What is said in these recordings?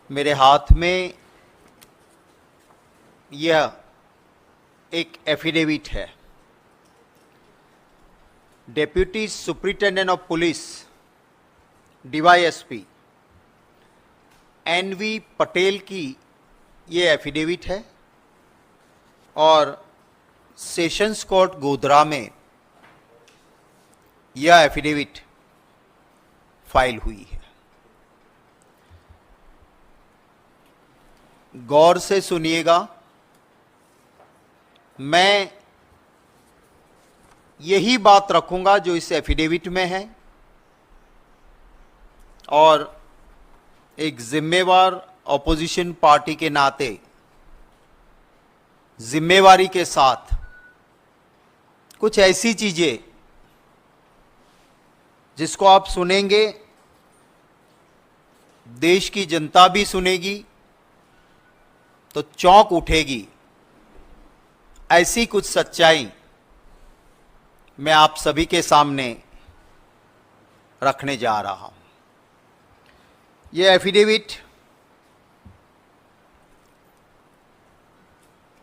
मेरे हाथ में यह एक एफिडेविट है। Deputy superintendent of police DYSP NV Patel की ये एफिडेविट है और सेशंस कोर्ट गोधरा में यह एफिडेविट फाइल हुई है। गौर से सुनिएगा, मैं यही बात रखूंगा जो इस एफिडेविट में है और एक जिम्मेवार ऑपोजिशन पार्टी के नाते जिम्मेवारी के साथ कुछ ऐसी चीजें जिसको आप सुनेंगे, देश की जनता भी सुनेगी तो चौंक उठेगी, ऐसी कुछ सच्चाई मैं आप सभी के सामने रखने जा रहा हूं। यह एफिडेविट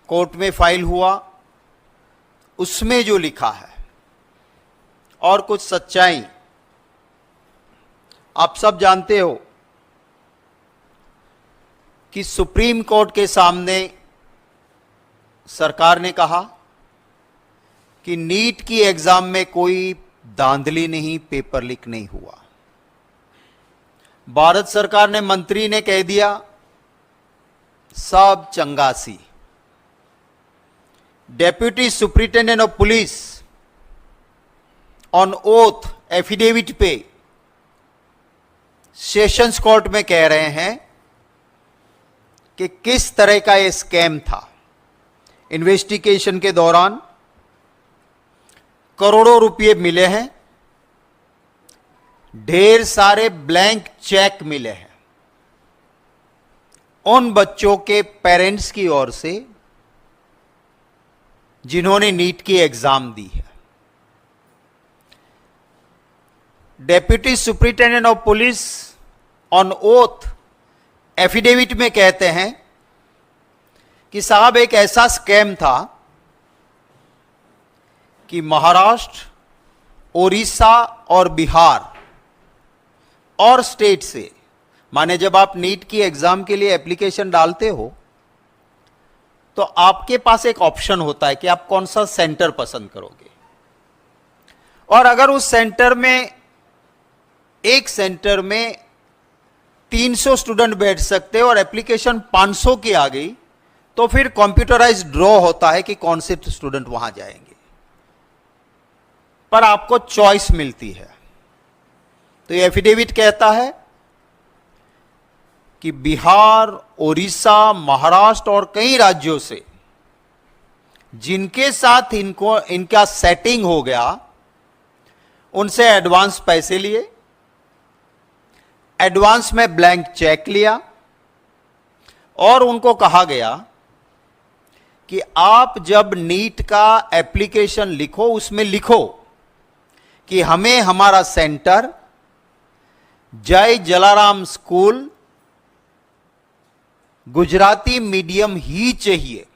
कोर्ट में फाइल हुआ, उसमें जो लिखा है और कुछ सच्चाई आप सब जानते हो कि सुप्रीम कोर्ट के सामने सरकार ने कहा कि नीट की एग्जाम में कोई धांधली नहीं, पेपर लीक नहीं हुआ। भारत सरकार ने, मंत्री ने कह दिया सब चंगासी। Deputy superintendent of police on oath affidavit पे सेशंस कोर्ट में कह रहे हैं कि किस तरह का यह स्कैम था। इन्वेस्टिगेशन के दौरान करोड़ों रुपए मिले हैं, ढेर सारे ब्लैंक चेक मिले हैं उन बच्चों के पेरेंट्स की ओर से जिन्होंने नीट की एग्जाम दी है। Deputy superintendent of police on oath affidavit में कहते हैं कि साहब एक ऐसा स्कैम था कि महाराष्ट्र, ओडिशा और बिहार और स्टेट से, माने जब आप नीट की एग्जाम के लिए एप्लीकेशन डालते हो तो आपके पास एक ऑप्शन होता है कि आप कौन सा सेंटर पसंद करोगे। और अगर उस सेंटर में, एक सेंटर में 300 स्टूडेंट बैठ सकते और एप्लीकेशन 500 की आ गई तो फिर कंप्यूटराइज्ड ड्रॉ होता है कि कौन से स्टूडेंट वहां जाएंगे, पर आपको चॉइस मिलती है। तो ये एफिडेविट कहता है कि बिहार, ओडिशा, महाराष्ट्र और कई राज्यों से जिनके साथ इनका सेटिंग हो गया, उनसे एडवांस पैसे लिए, एडवांस में ब्लैंक चेक लिया और उनको कहा गया कि आप जब नीट का एप्लीकेशन लिखो, उसमें लिखो कि हमें हमारा सेंटर जय जलाराम स्कूल गुजराती मीडियम ही चाहिए।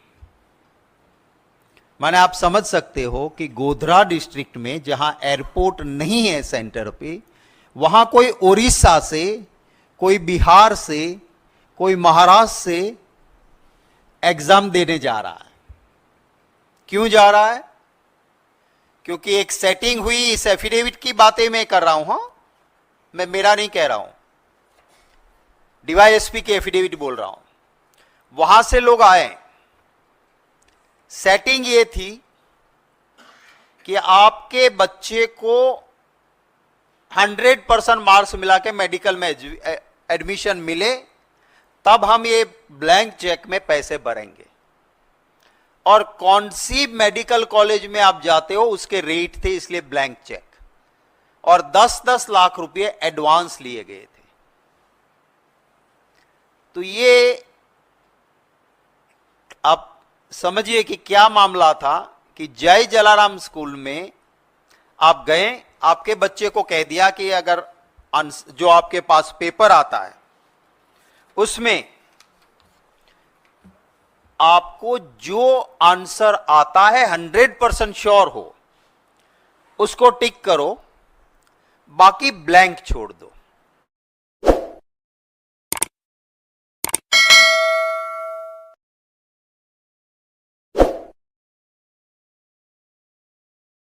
माने आप समझ सकते हो कि गोधरा डिस्ट्रिक्ट में जहां एयरपोर्ट नहीं है सेंटर पे, वहां कोई ओडिशा से, कोई बिहार से, कोई महाराष्ट्र से एग्जाम देने जा रहा है। क्यों जा रहा है? क्योंकि एक सेटिंग हुई। इस एफिडेविट की बातें मैं कर रहा हूं, हां, मैं मेरा नहीं कह रहा हूं, डीवाईएसपी की एफिडेविट बोल रहा हूं। वहां से लोग आए, सेटिंग ये थी कि आपके बच्चे को 100% मार्क्स मिला के मेडिकल में एडमिशन मिले, तब हम ये ब्लैंक चेक में पैसे भरेंगे। और कौन सी मेडिकल कॉलेज में आप जाते हो उसके रेट थे, इसलिए ब्लैंक चेक। और 10-10 लाख रुपए एडवांस लिए गए थे। तो ये आप समझिए कि क्या मामला था कि जय जलाराम स्कूल में आप गए, आपके बच्चे को कह दिया कि अगर जो आपके पास पेपर आता है उसमें आपको जो आंसर आता है 100% श्योर हो उसको टिक करो, बाकी ब्लैंक छोड़ दो।